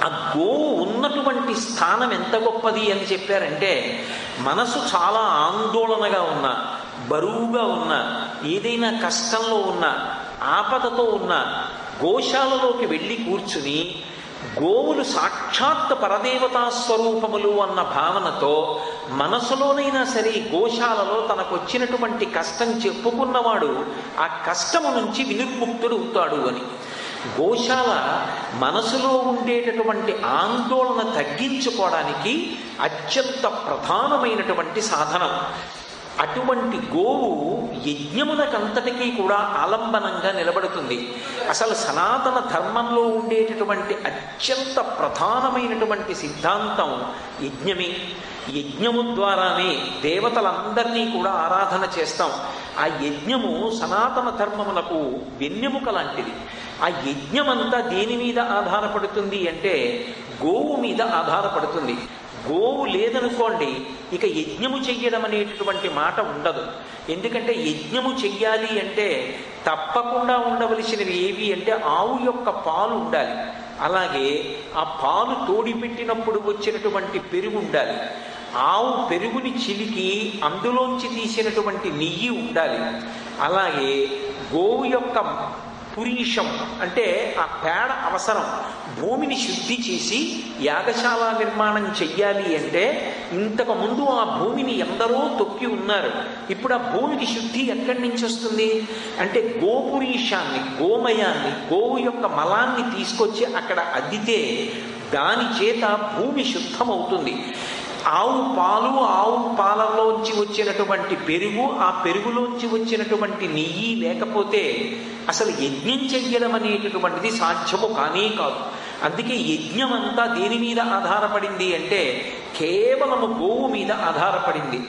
ఆ గోవు ఉన్నటువంటి స్థానం ఎంత గొప్పది అని చెప్పారంటే, మనసు చాలా ఆందోళనగా ఉన్నా, బరువుగా ఉన్నా, ఏదైనా కష్టంలో ఉన్నా, ఆపదతో ఉన్నా గోశాలలోకి వెళ్ళి కూర్చుని గోవులు సాక్షాత్ పరదేవతా స్వరూపములు అన్న భావనతో మనసులోనైనా సరే గోశాలలో తనకు వచ్చినటువంటి కష్టం చెప్పుకున్నవాడు ఆ కష్టము నుంచి వినిర్ముక్తుడవుతాడు అని. గోశాల మనసులో ఉండేటటువంటి ఆందోళన తగ్గించుకోవడానికి అత్యంత ప్రధానమైనటువంటి సాధనం. అటువంటి గోవు యజ్ఞమునకంతటికీ కూడా ఆలంబనంగా నిలబడుతుంది. అసలు సనాతన ధర్మంలో ఉండేటటువంటి అత్యంత ప్రధానమైనటువంటి సిద్ధాంతం యజ్ఞమే. యజ్ఞము ద్వారానే దేవతలందరినీ కూడా ఆరాధన చేస్తాం. ఆ యజ్ఞము సనాతన ధర్మమునకు వెన్నెముక లాంటిది. ఆ యజ్ఞమంతా దేని మీద ఆధారపడుతుంది అంటే గోవు మీద ఆధారపడుతుంది. గోవు లేదనుకోండి, ఇక యజ్ఞము చెయ్యడం అనేటటువంటి మాట ఉండదు. ఎందుకంటే యజ్ఞము చెయ్యాలి అంటే తప్పకుండా ఉండవలసినవి ఏవి అంటే ఆవు యొక్క పాలు ఉండాలి, అలాగే ఆ పాలు తోడిపెట్టినప్పుడు వచ్చినటువంటి పెరుగు ఉండాలి, ఆవు పెరుగుని చిలికి అందులోంచి తీసినటువంటి నెయ్యి ఉండాలి, అలాగే గోవు యొక్క పురీషం అంటే ఆ పేడ అవసరం. భూమిని శుద్ధి చేసి యాగశాల నిర్మాణం చెయ్యాలి అంటే ఇంతకు ముందు ఆ భూమిని ఎందరో తొక్కి ఉన్నారు. ఇప్పుడు ఆ భూమికి శుద్ధి ఎక్కడి నుంచి వస్తుంది అంటే గోపురీషాన్ని, గోమయాన్ని, గోవు యొక్క మలాన్ని తీసుకొచ్చి అక్కడ అద్దితే దాని చేత భూమి శుద్ధమవుతుంది. ఆవు పాలు, ఆవు పాలలోంచి వచ్చినటువంటి పెరుగు, ఆ పెరుగులోంచి వచ్చినటువంటి నెయ్యి లేకపోతే అసలు యజ్ఞం చెయ్యడం అనేటటువంటిది సాధ్యము కానే కాదు. అందుకే యజ్ఞం అంతా దేని మీద ఆధారపడింది అంటే కేవలము గోవు మీద ఆధారపడింది.